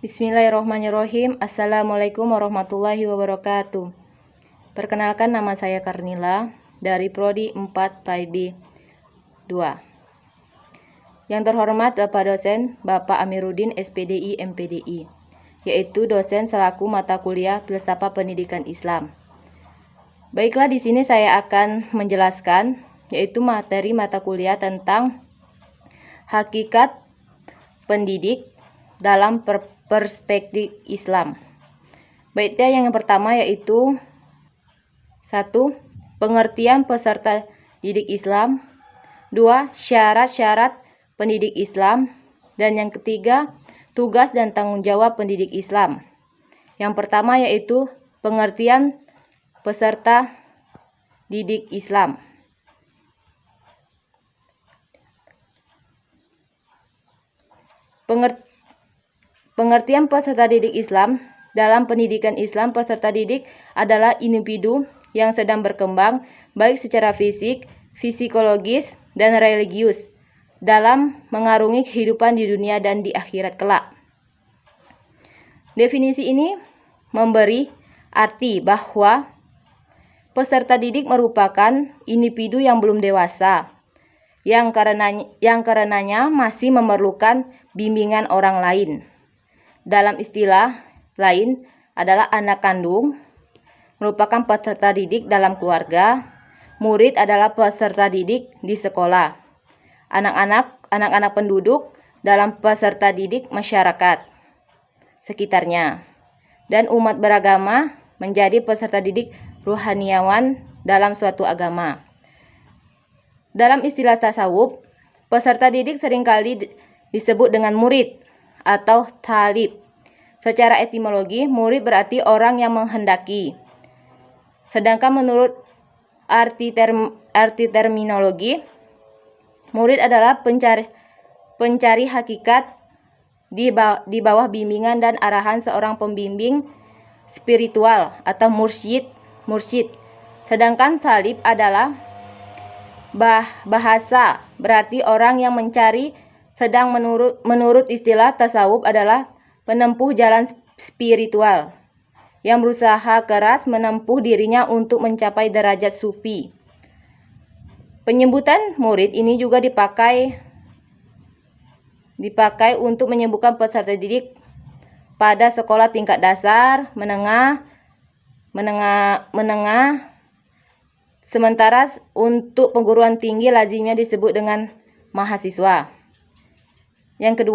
Bismillahirrahmanirrahim. Assalamualaikum warahmatullahi wabarakatuh. Perkenalkan, nama saya Karnila dari Prodi 4 PAIB 2. Yang terhormat Bapak dosen Bapak Amiruddin SPDI MPDI, yaitu dosen selaku mata kuliah Filsafat Pendidikan Islam. Baiklah, di sini saya akan menjelaskan yaitu materi mata kuliah tentang hakikat pendidik dalam perspektif Islam. Baiknya yang pertama yaitu 1. Pengertian peserta didik Islam. 2. Syarat-syarat pendidik Islam. Dan yang ketiga, tugas dan tanggung jawab pendidik Islam. Yang pertama yaitu pengertian peserta didik Islam. Pengertian peserta didik Islam. Dalam pendidikan Islam, peserta didik adalah individu yang sedang berkembang baik secara fisik, psikologis, dan religius dalam mengarungi kehidupan di dunia dan di akhirat kelak. Definisi ini memberi arti bahwa peserta didik merupakan individu yang belum dewasa, yang karenanya masih memerlukan bimbingan orang lain. Dalam istilah lain adalah anak kandung merupakan peserta didik dalam keluarga, murid adalah peserta didik di sekolah, anak-anak penduduk dalam peserta didik masyarakat sekitarnya, dan umat beragama menjadi peserta didik rohaniawan dalam suatu agama. Dalam istilah tasawuf, peserta didik seringkali disebut dengan murid atau talib. Secara etimologi, murid berarti orang yang menghendaki. Sedangkan menurut arti terminologi, murid adalah pencari hakikat di bawah bimbingan dan arahan seorang pembimbing spiritual atau mursyid. Sedangkan talib adalah bahasa berarti orang yang mencari, sedang menurut istilah tasawuf adalah penempuh jalan spiritual yang berusaha keras menempuh dirinya untuk mencapai derajat sufi. Penyebutan murid ini juga dipakai untuk menyebutkan peserta didik pada sekolah tingkat dasar, menengah, sementara untuk perguruan tinggi lazimnya disebut dengan mahasiswa. Yang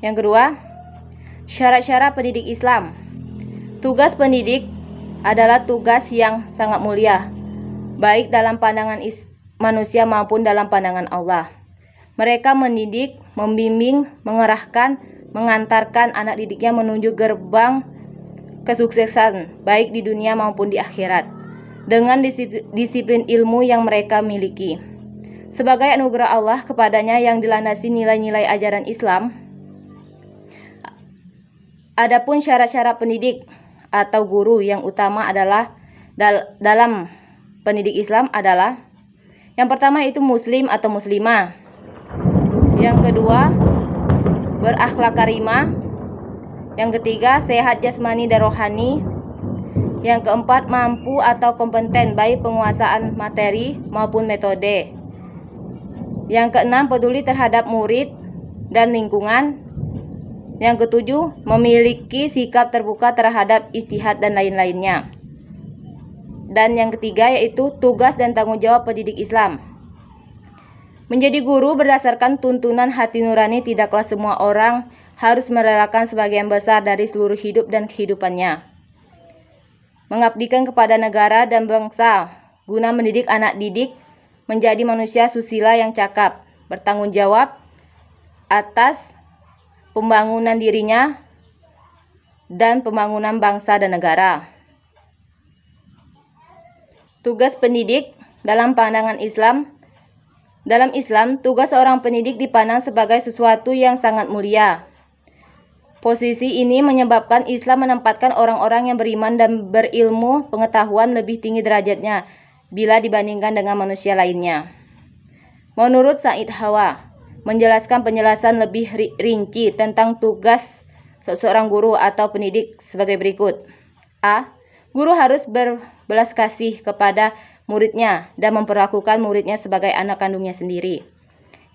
kedua, syarat-syarat pendidik Islam. Tugas pendidik adalah tugas yang sangat mulia, baik dalam pandangan manusia maupun dalam pandangan Allah. Mereka mendidik, membimbing, mengerahkan, mengantarkan anak didiknya menuju gerbang kesuksesan, baik di dunia maupun di akhirat, dengan disiplin ilmu yang mereka miliki. Sebagai anugerah Allah kepadanya yang dilandasi nilai-nilai ajaran Islam. Adapun syarat-syarat pendidik atau guru yang utama adalah dalam pendidik Islam adalah yang pertama itu muslim atau muslimah. Yang kedua, berakhlak karimah. Yang ketiga, sehat jasmani dan rohani. Yang keempat, mampu atau kompeten baik penguasaan materi maupun metode. Yang keenam, peduli terhadap murid dan lingkungan. Yang ketujuh, memiliki sikap terbuka terhadap ijtihad dan lain-lainnya. Dan yang ketiga yaitu tugas dan tanggung jawab pendidik Islam. Menjadi guru berdasarkan tuntunan hati nurani, tidaklah semua orang harus merelakan sebagian besar dari seluruh hidup dan kehidupannya. Mengabdikan kepada negara dan bangsa guna mendidik anak didik menjadi manusia susila yang cakap, bertanggung jawab atas pembangunan dirinya dan pembangunan bangsa dan negara. Tugas pendidik dalam pandangan Islam. Dalam Islam, tugas seorang pendidik dipandang sebagai sesuatu yang sangat mulia. Posisi ini menyebabkan Islam menempatkan orang-orang yang beriman dan berilmu pengetahuan lebih tinggi derajatnya bila dibandingkan dengan manusia lainnya. Menurut Said Hawa, menjelaskan penjelasan lebih rinci tentang tugas seorang guru atau pendidik sebagai berikut. A. Guru harus berbelas kasih kepada muridnya dan memperlakukan muridnya sebagai anak kandungnya sendiri.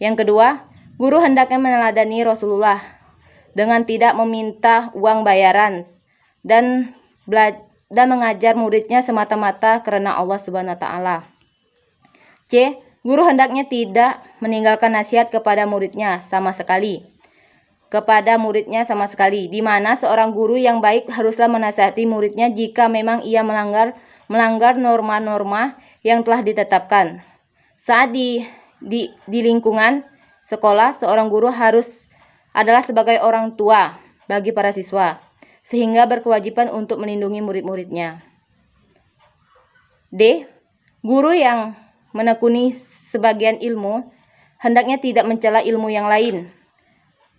Yang kedua, guru hendaknya meneladani Rasulullah dengan tidak meminta uang bayaran dan mengajar muridnya semata-mata karena Allah Subhanahu wa taala. C. Guru hendaknya tidak meninggalkan nasihat kepada muridnya sama sekali. Di mana seorang guru yang baik haruslah menasihati muridnya jika memang ia melanggar norma-norma yang telah ditetapkan. Saat di lingkungan sekolah, seorang guru adalah sebagai orang tua bagi para siswa, sehingga berkewajiban untuk melindungi murid-muridnya. D. Guru yang menekuni sebagian ilmu hendaknya tidak mencela ilmu yang lain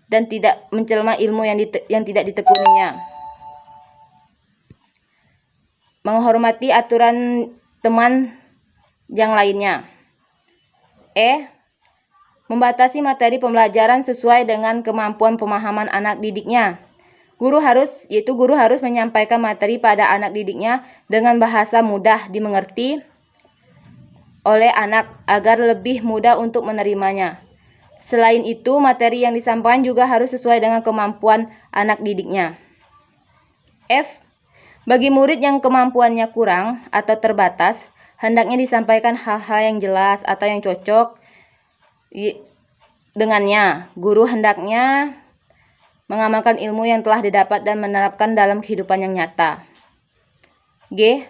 dan tidak mencelma ilmu yang tidak ditekuninya. Menghormati aturan teman yang lainnya. E. Membatasi materi pembelajaran sesuai dengan kemampuan pemahaman anak didiknya. Guru harus menyampaikan materi pada anak didiknya dengan bahasa mudah dimengerti oleh anak agar lebih mudah untuk menerimanya. Selain itu, materi yang disampaikan juga harus sesuai dengan kemampuan anak didiknya. F. Bagi murid yang kemampuannya kurang atau terbatas, hendaknya disampaikan hal-hal yang jelas atau yang cocok dengannya. Guru hendaknya mengamalkan ilmu yang telah didapat dan menerapkan dalam kehidupan yang nyata. G.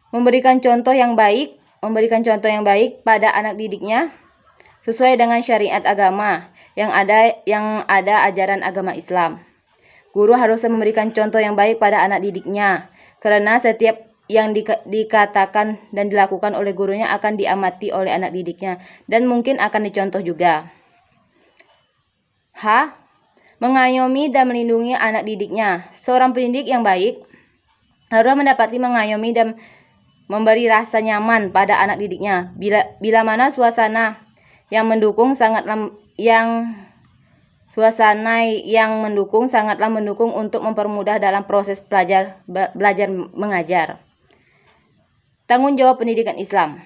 Memberikan contoh yang baik pada anak didiknya sesuai dengan syariat agama yang ada ajaran agama Islam. Guru harus memberikan contoh yang baik pada anak didiknya karena setiap yang dikatakan dan dilakukan oleh gurunya akan diamati oleh anak didiknya dan mungkin akan dicontoh juga. H. Mengayomi dan melindungi anak didiknya. Seorang pendidik yang baik harus mendapati mengayomi dan memberi rasa nyaman pada anak didiknya. Bila mana suasana yang mendukung sangatlah mendukung untuk mempermudah dalam proses belajar mengajar. Tanggung jawab pendidikan Islam.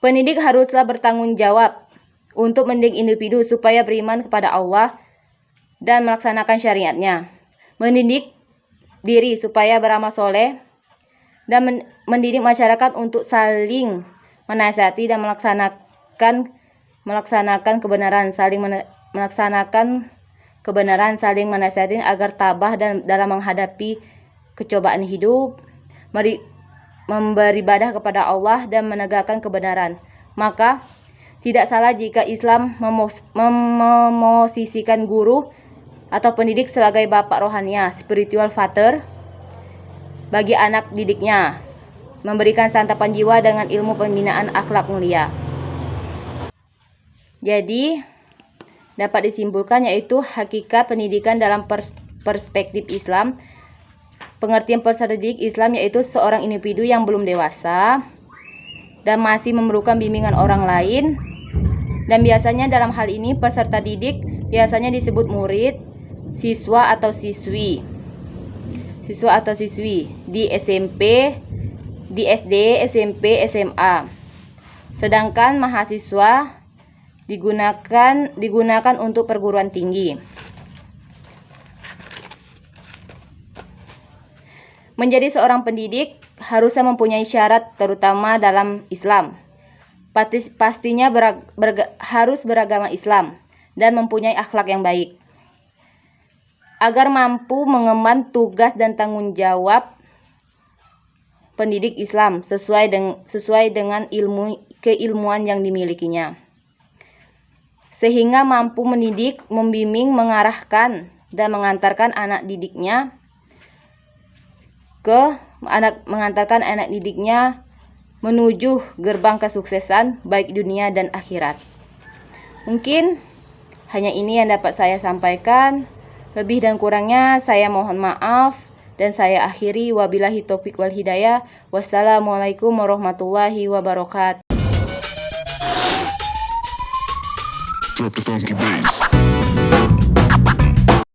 Pendidik haruslah bertanggung jawab untuk mendidik individu supaya beriman kepada Allah dan melaksanakan syariatnya. Mendidik diri supaya beramal soleh dan mendidik masyarakat untuk saling menasihati dan melaksanakan kebenaran, saling menasihati agar tabah dalam menghadapi kecobaan hidup, beribadah kepada Allah dan menegakkan kebenaran. Maka tidak salah jika Islam memosisikan guru atau pendidik sebagai bapak rohaninya, spiritual father, bagi anak didiknya, memberikan santapan jiwa dengan ilmu pembinaan akhlak mulia. Jadi, dapat disimpulkan yaitu hakikat pendidikan dalam perspektif Islam. Pengertian peserta didik Islam yaitu seorang individu yang belum dewasa dan masih memerlukan bimbingan orang lain. Dan biasanya dalam hal ini peserta didik biasanya disebut murid, siswa atau siswi di SMP, di SD, SMP, SMA. Sedangkan mahasiswa digunakan untuk perguruan tinggi. Menjadi seorang pendidik harusnya mempunyai syarat terutama dalam Islam. Pastinya harus beragama Islam dan mempunyai akhlak yang baik. Agar mampu mengemban tugas dan tanggung jawab pendidik Islam sesuai dengan keilmuan yang dimilikinya. Sehingga mampu mendidik, membimbing, mengarahkan dan mengantarkan anak didiknya menuju gerbang kesuksesan baik dunia dan akhirat. Mungkin hanya ini yang dapat saya sampaikan. Lebih dan kurangnya saya mohon maaf dan saya akhiri. Wabillahi taufik wal hidayah. Wassalamualaikum warahmatullahi wabarakatuh. Drop the funky bass.